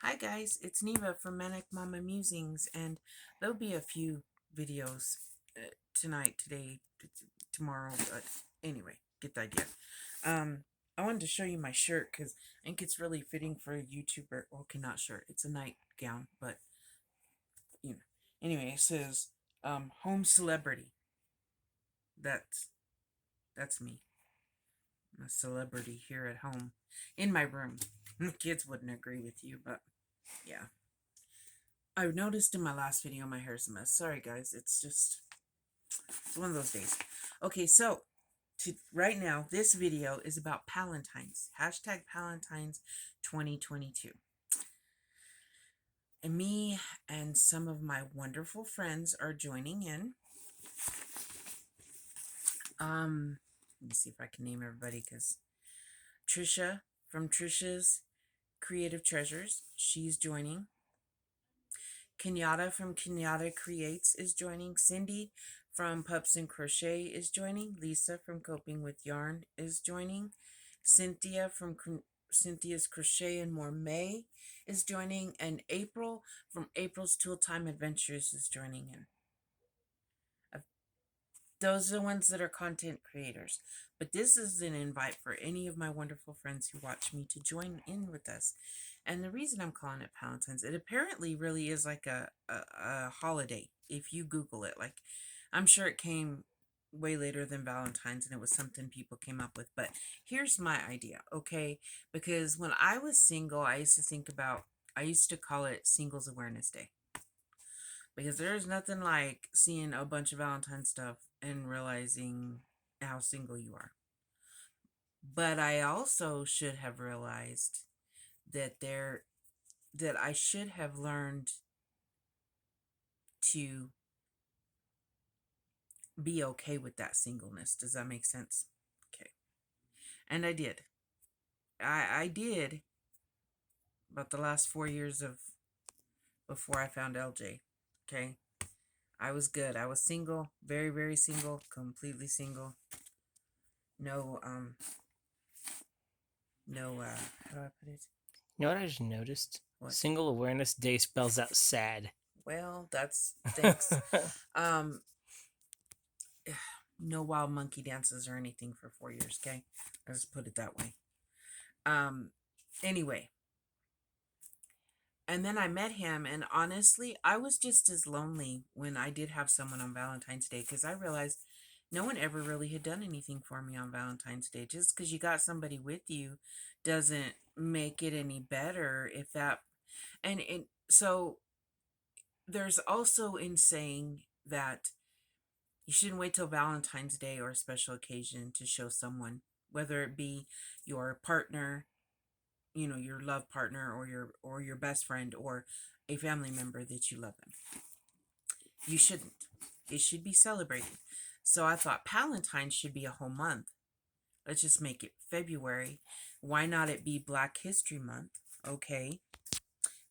Hi guys, it's Neva from Manic Mama Musings, and there'll be a few videos tonight, today, tomorrow, but anyway, get the idea. I wanted to show you my shirt because I think it's really fitting for a YouTuber. Okay, not shirt, it's a nightgown, but you know. Anyway, it says home celebrity. That's that's me. I'm a celebrity here at home in my room. The kids wouldn't agree with you, but yeah. I noticed in my last video my hair's a mess. Sorry guys, it's one of those days. Okay, so right now this video is about Palentine's. Hashtag Palentine's 2022. And me and some of my wonderful friends are joining in. Let me see if I can name everybody because Trisha from Trisha's Creative Treasures, she's joining. Kenyatta from Kenyatta Creates is joining. Cindy from Pups and Crochet is joining. Lisa from Coping with Yarn is joining. Cynthia from Cynthia's Crochet and More May is joining. And April from April's Tool Time Adventures is joining in. Those are the ones that are content creators. But this is an invite for any of my wonderful friends who watch me to join in with us. And the reason I'm calling it Valentine's, it apparently really is like a holiday. If you Google it, like I'm sure it came way later than Valentine's and it was something people came up with. But here's my idea, okay? Because when I was single, I used to call it Singles Awareness Day. Because there's nothing like seeing a bunch of Valentine stuff and realizing how single you are. But I also should have realized that I should have learned to be okay with that singleness. Does that make sense? Okay. And I did. I did about the last 4 years of before I found LJ. Okay. I was good. I was single, very, very single, completely single. No, how do I put it? You know what I just noticed? What? Single Awareness Day spells out sad. Well, that's thanks. um, no wild monkey dances or anything for 4 years. Okay, let's put it that way. Um, anyway, and then I met him, and honestly, I was just as lonely when I did have someone on Valentine's Day because I realized no one ever really had done anything for me on Valentine's Day. Just because you got somebody with you doesn't make it any better. If that, and so there's also in saying that you shouldn't wait till Valentine's Day or a special occasion to show someone, whether it be your partner, your love partner, or your best friend, or a family member that you love them. You shouldn't. It should be celebrated. So I thought Palentine's should be a whole month. Let's just make it February. Why not it be Black History Month? Okay.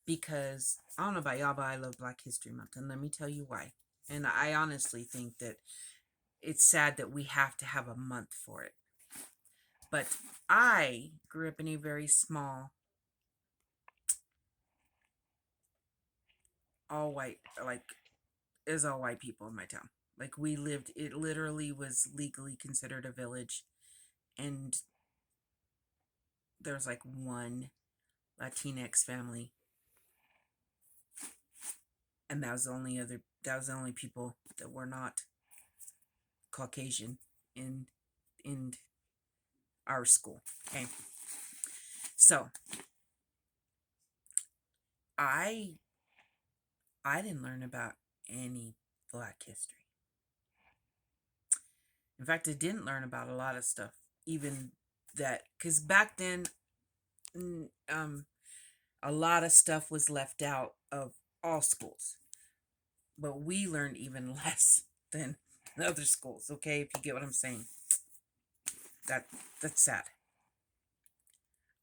Because I don't know about y'all, but I love Black History Month. And let me tell you why. And I honestly think that it's sad that we have to have a month for it. But I grew up in a very small, all white, like, is all white people in my town. Like, it literally was legally considered a village. And there was like one Latinx family. And that was the only people that were not Caucasian in our school. Okay. So I didn't learn about any Black history. In fact, I didn't learn about a lot of stuff, even that, because back then, a lot of stuff was left out of all schools, but we learned even less than other schools. Okay, if you get what I'm saying, that's sad.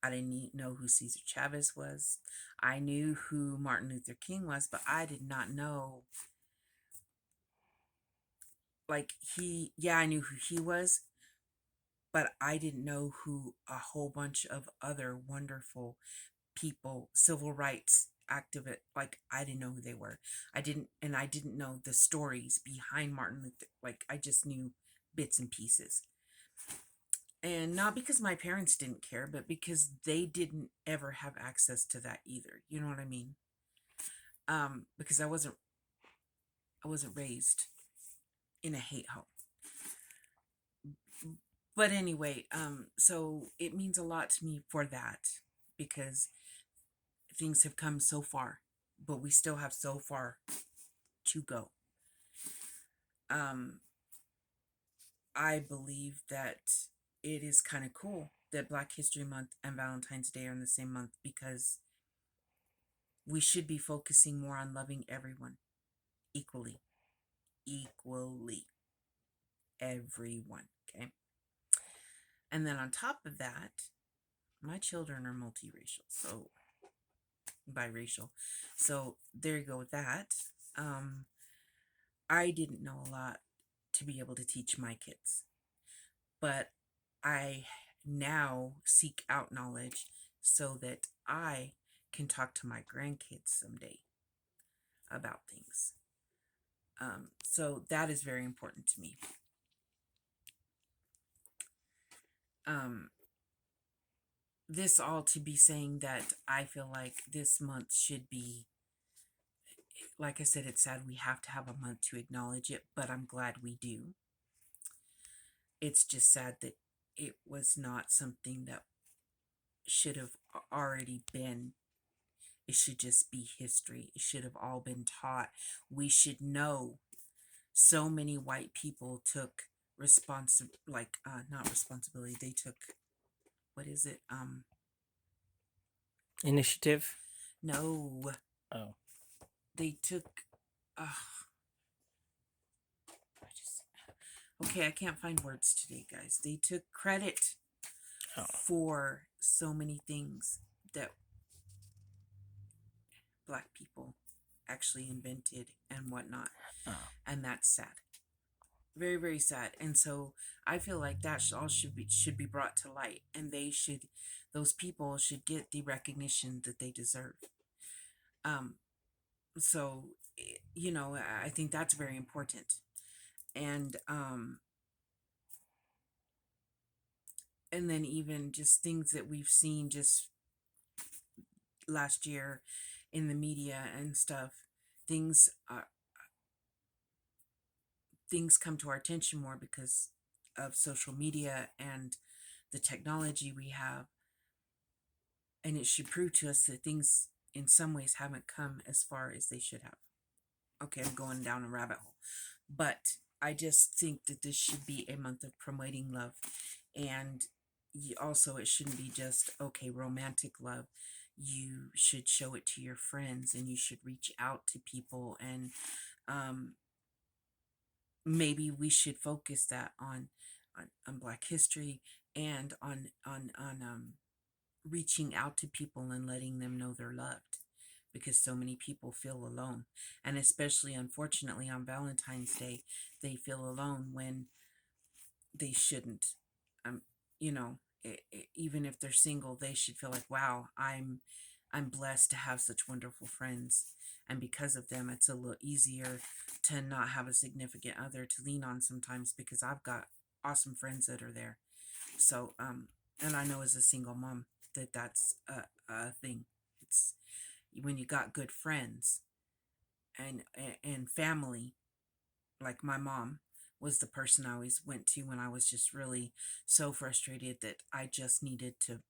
I didn't know who Cesar Chavez was. I knew who Martin Luther King was, but I did not know. Like I knew who he was, but I didn't know who a whole bunch of other wonderful people, civil rights activists. Like, I didn't know who they were. I didn't know the stories behind Martin Luther. Like, I just knew bits and pieces. And not because my parents didn't care, but because they didn't ever have access to that either. You know what I mean? Because I wasn't raised in a hate home. But anyway, so it means a lot to me for that, because things have come so far, but we still have so far to go. Um, I believe that it is kind of cool that Black History Month and Valentine's Day are in the same month, because we should be focusing more on loving everyone equally. Equally. Everyone. Okay. And then on top of that, my children are multiracial, so biracial. So there you go with that. I didn't know a lot to be able to teach my kids, but I now seek out knowledge so that I can talk to my grandkids someday about things. So that is very important to me. This all to be saying that I feel like this month should be, like I said, it's sad we have to have a month to acknowledge it, but I'm glad we do. It's just sad that it was not something that should have already been. It should just be history. It should have all been taught. We should know. So many white people took not responsibility. They took, what is it? Initiative. No, Oh. they took. I just okay. I can't find words today, guys. They took credit Oh. for so many things that Black people actually invented and whatnot. Oh. And that's sad. Very, very sad. And so I feel like that all should be brought to light, and those people should get the recognition that they deserve. Um, so I think that's very important. And then even just things that we've seen just last year in the media and stuff, things things come to our attention more because of social media and the technology we have, and it should prove to us that things in some ways haven't come as far as they should have. Okay, I'm going down a rabbit hole, but I just think that this should be a month of promoting love, and also it shouldn't be just romantic love. You should show it to your friends, and you should reach out to people, and maybe we should focus that on Black history, and on reaching out to people and letting them know they're loved, because so many people feel alone, and especially unfortunately on Valentine's Day they feel alone when they shouldn't. um Even if they're single, they should feel like, wow, I'm blessed to have such wonderful friends, and because of them it's a little easier to not have a significant other to lean on sometimes, because I've got awesome friends that are there. So and I know as a single mom that's a thing. It's when you got good friends and family. Like, my mom was the person I always went to when I was just really so frustrated that I just needed to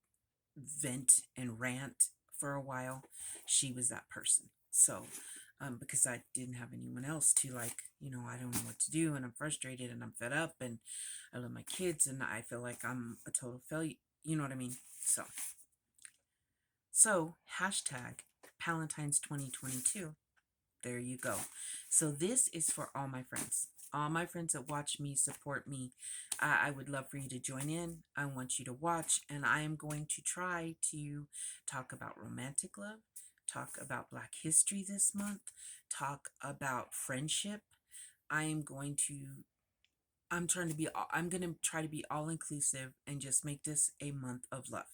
vent and rant for a while. She was that person. So because I didn't have anyone else to, like, I don't know what to do, and I'm frustrated and I'm fed up, and I love my kids, and I feel like I'm a total failure. You know what I mean? So hashtag Palentine's 2022. There you go. So this is for all my friends. All my friends that watch me, support me. I would love for you to join in. I want you to watch, and I am going to try to talk about romantic love, talk about Black history this month, talk about friendship. I'm going to try to be all inclusive and just make this a month of love.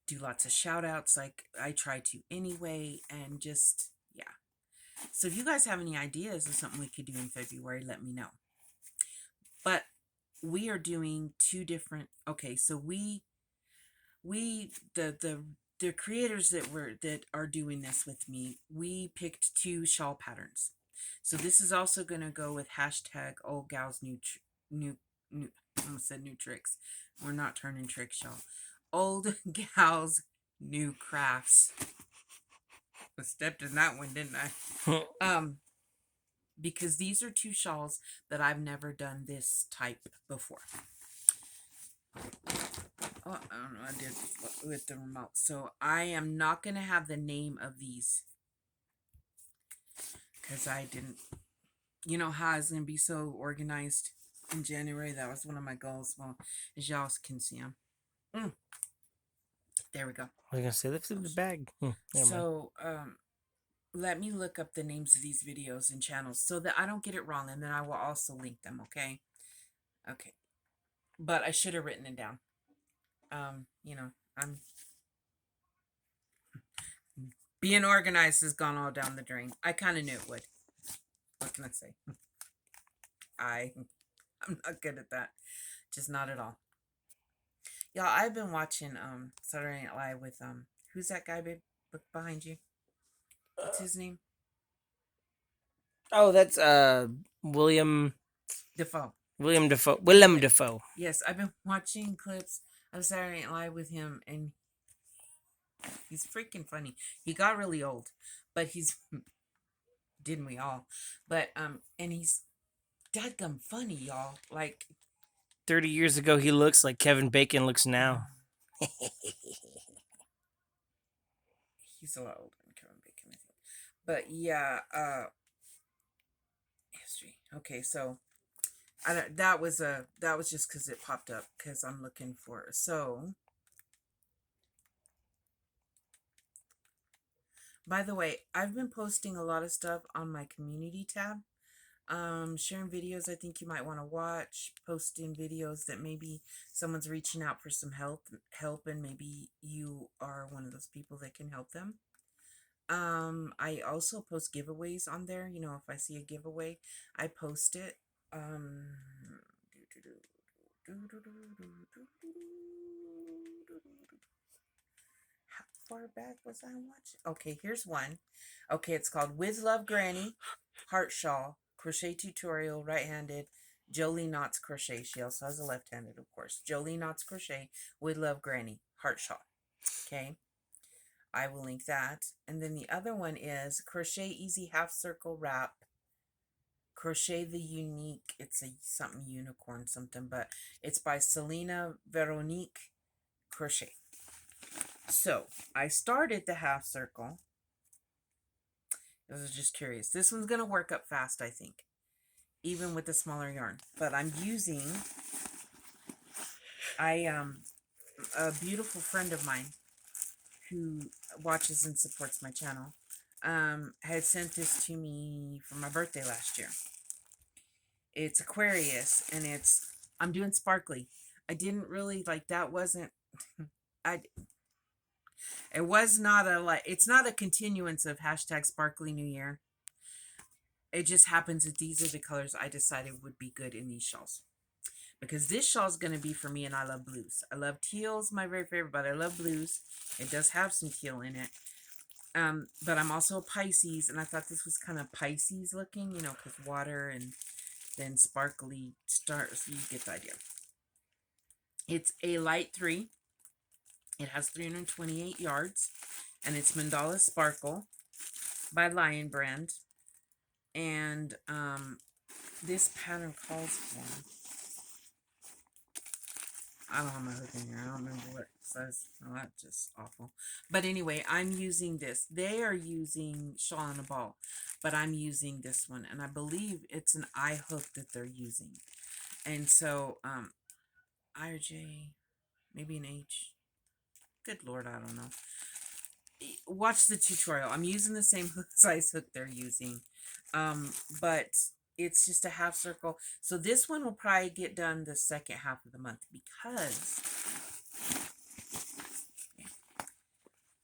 do lots of shout outs like I try to anyway, and just, yeah. So if you guys have any ideas of something we could do in February, let me know. But we are doing two different, okay, so the creators that are doing this with me, we picked two shawl patterns. So this is also going to go with hashtag old gals new I almost said new tricks. We're not turning tricks, y'all. Old gals new crafts. I stepped in that one, didn't I? Because these are two shawls that I've never done this type before. Oh, I don't know, I did with the remote. So I am not going to have the name of these because I didn't, you know how I was going to be so organized in January. That was one of my goals. Well, as y'all can see them. There we go. I was gonna say lift up the bag. Never mind. So, let me look up the names of these videos and channels so that I don't get it wrong, and then I will also link them, okay? Okay. But I should have written it down. You know, I'm being organized has gone all down the drain. I kind of knew it would. What can I say? I'm not good at that. Just not at all. Y'all, I've been watching Saturday Night Live with who's that guy, babe? Look behind you. What's his name? Oh, that's William Defoe. William Defoe. Willem Defoe. Yes, I've been watching clips of Saturday Night Live with him, and he's freaking funny. He got really old, but he's didn't we all? But and he's dadgum funny, y'all. Like 30 years ago, he looks like Kevin Bacon looks now. He's a lot older than Kevin Bacon, I think. But yeah, history. Okay, so that was just because it popped up because I'm looking for so. By the way, I've been posting a lot of stuff on my community tab. Sharing videos I think you might want to watch, posting videos that maybe someone's reaching out for some help and maybe you are one of those people that can help them. I also post giveaways on there. You know, if I see a giveaway, I post it. How far back was I watching? Okay, here's one. Okay, it's called With Love Granny, Heart Shawl, Crochet Tutorial, right-handed, Jolie Knots Crochet. She also has a left-handed, of course. Jolie Knots Crochet, With Love Granny, Heart Shawl. Okay, I will link that. And then the other one is Crochet Easy Half Circle Wrap, Crochet the Unique. It's a something unicorn something, but it's by Selena Veronique Crochet. So I started the half circle. I was just curious. This one's gonna work up fast, I think, even with the smaller yarn. But I'm using a beautiful friend of mine who watches and supports my channel had sent this to me for my birthday last year. It's Aquarius, and I'm doing sparkly. I didn't really like that. Wasn't it was not it's not a continuance of hashtag sparkly new year. It just happens that these are the colors I decided would be good in these shawls. Because this shawl is going to be for me, and I love blues. I love teals, my very favorite, but I love blues. It does have some teal in it. But I'm also a Pisces, and I thought this was kind of Pisces looking, you know, because water and then sparkly stars. You get the idea. It's a light 3. It has 328 yards, and it's Mandala Sparkle by Lion Brand. And this pattern calls for, I don't have my hook in here. I don't remember what it says. Oh, that's just awful. But anyway, I'm using this. They are using Shawl and a Ball, but I'm using this one, and I believe it's an I hook that they're using. And so, IRJ, maybe an H. Good Lord, I don't know. Watch the tutorial. I'm using the same size hook they're using. But it's just a half circle. So this one will probably get done the second half of the month because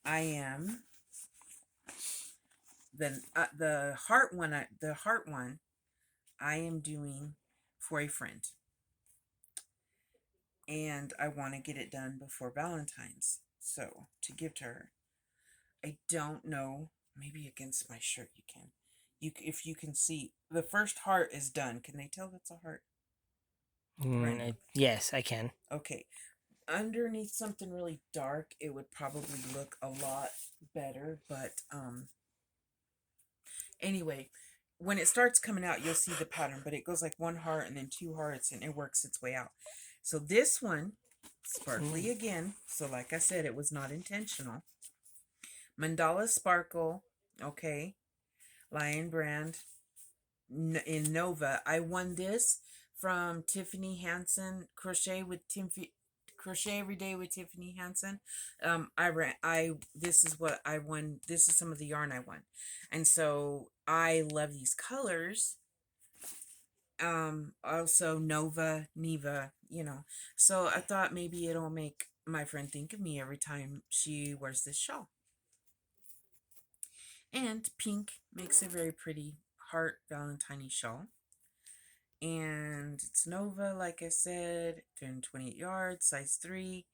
I am the heart one. The heart one I am doing for a friend, and I want to get it done before Valentine's, so to give to her. I don't know. Maybe against my shirt you can. If you can see, the first heart is done. Can they tell that's a heart? Right. Yes, I can. Okay. Underneath something really dark, it would probably look a lot better. But anyway, when it starts coming out, you'll see the pattern. But it goes like one heart and then two hearts, and it works its way out. So this one, sparkly again. So like I said, it was not intentional. Mandala Sparkle. Okay. Lion Brand in Nova. I won this from Tiffany Hansen. Crochet Every Day with Tiffany Hansen. This is what I won. This is some of the yarn I won. And so I love these colors. Also Neva, you know. So I thought maybe it'll make my friend think of me every time she wears this shawl. And pink makes a very pretty heart Valentine shawl. And it's Nova, like I said, 228 yards, size 3.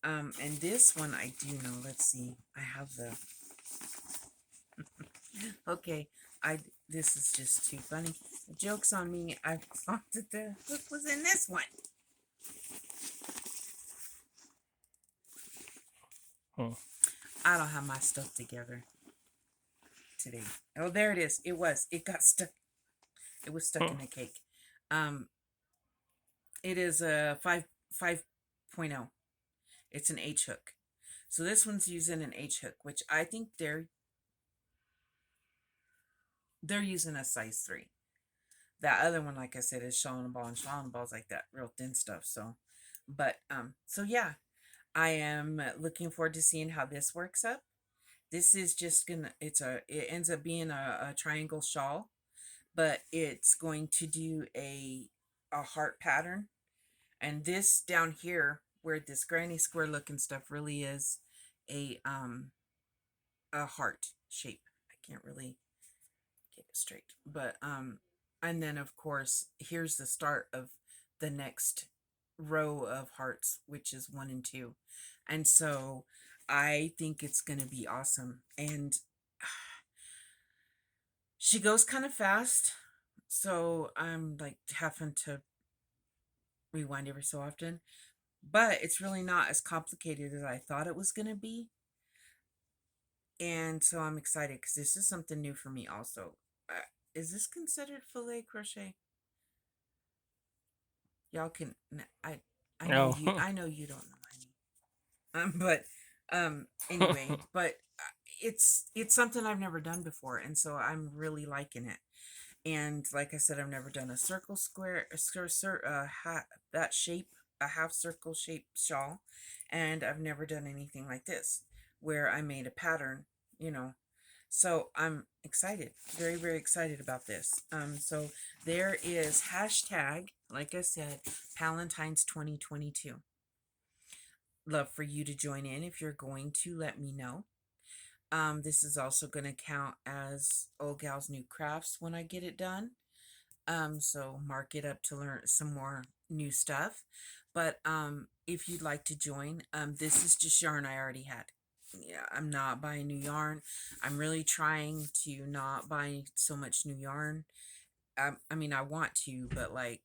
And this one I do know. Let's see. I have the... okay, this is just too funny. Joke's on me. I thought that the hook was in this one. I don't have my stuff together today. Oh, there it is. It was. It got stuck. It was stuck in the cake. It is a 5.0. It's an H hook. So this one's using an H hook, which I think they're using a size 3. That other one, like I said, is Shawl and Ball, and Shawl and Ball's like that real thin stuff. So, but so yeah, I am looking forward to seeing how this works up. This is just gonna. It ends up being a triangle shawl, but it's going to do a heart pattern. And this down here, where this granny square looking stuff really is a heart shape. I can't really get it straight. But and then of course, here's the start of the next row of hearts, which is 1 and 2. And so I think it's gonna be awesome. And she goes kind of fast, so I'm like having to rewind every so often. But it's really not as complicated as I thought it was going to be. And so I'm excited because this is something new for me also. Is this considered filet crochet? Y'all can... I know you... I know you don't know any. But anyway, but it's something I've never done before, and so I'm really liking it. And like I said, I've never done a circle, square, that shape, a half circle shaped shawl, and I've never done anything like this where I made a pattern, you know. So I'm excited, very, very excited about this. So there is hashtag, like I said, Palentine's 2022. Love for you to join in if you're going to. Let me know. This is also going to count as Old Gal's New Crafts when I get it done. So mark it up to learn some more new stuff. But if you'd like to join, this is just yarn I already had. Yeah, I'm not buying new yarn. I'm really trying to not buy so much new yarn. I mean, I want to, but like,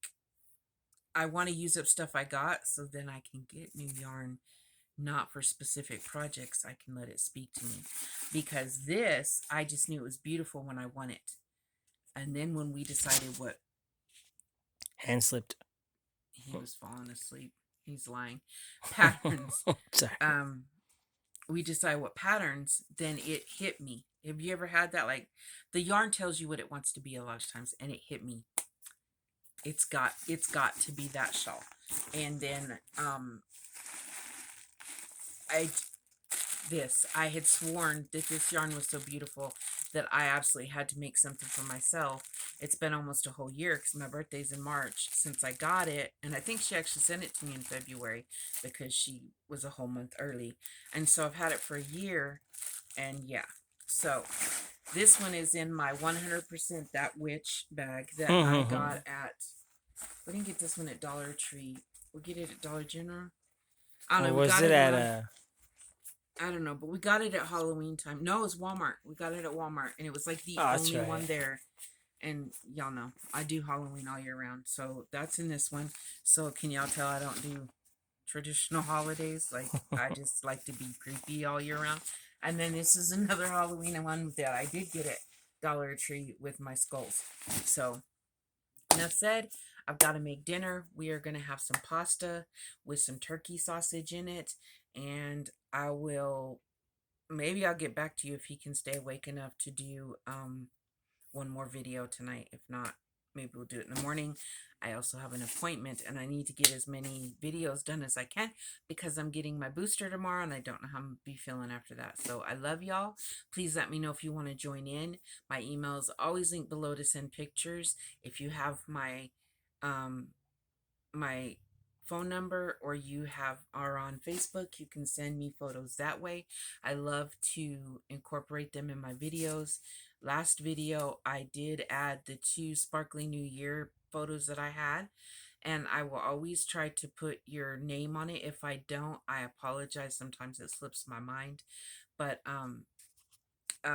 I want to use up stuff I got so then I can get new yarn. Not for specific projects, I can let it speak to me. Because this, I just knew it was beautiful when I won it. And then when we decided what... Hand slipped. He was falling asleep. He's lying. Patterns. Sorry. We decided what patterns, then it hit me. Have you ever had that? Like, the yarn tells you what it wants to be a lot of times, and it hit me. It's got to be that shawl. And then I this. I had sworn that this yarn was so beautiful that I absolutely had to make something for myself. It's been almost a whole year because my birthday's in March since I got it. And I think she actually sent it to me in February because she was a whole month early. And so I've had it for a year. And yeah. So this one is in my 100% That Witch bag that I got at, we didn't get this one at Dollar Tree. We get it at Dollar General. I don't Or know. We was got it it at around, I don't know, but we got it at Halloween time. No, it was Walmart. We got it at Walmart, and it was like the Oh, that's only one right. there. And y'all know I do Halloween all year round, so that's in this one. So can y'all tell I don't do traditional holidays? Like I just like to be creepy all year round. And then this is another Halloween one that I did get at Dollar Tree with my skulls. So enough said. I've got to make dinner. We are going to have some pasta with some turkey sausage in it, and I will, maybe I'll get back to you if he can stay awake enough to do one more video tonight. If not, maybe we'll do it in the morning. I also have an appointment and I need to get as many videos done as I can because I'm getting my booster tomorrow and I don't know how I'm going to be feeling after that. So I love y'all. Please let me know if you want to join in. My email is always linked below to send pictures. If you have um my phone number or you are on Facebook, you can send me photos that way. I love to incorporate them in my videos. Last video I did add the 2 sparkly new year photos that I had, and I will always try to put your name on it. If I don't, I apologize. Sometimes it slips my mind, but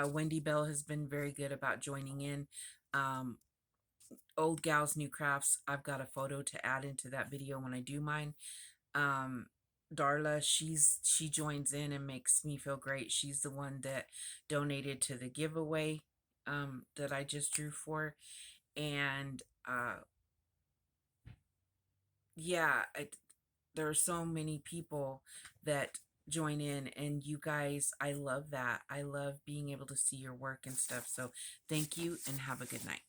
Wendy Bell has been very good about joining in. um, Old Gals New Crafts, I've got a photo to add into that video when I do mine. um Darla, she joins in and makes me feel great. She's the one that donated to the giveaway that I just drew for. And yeah, there are so many people that join in, and you guys, I love that. I love being able to see your work and stuff. So thank you and have a good night.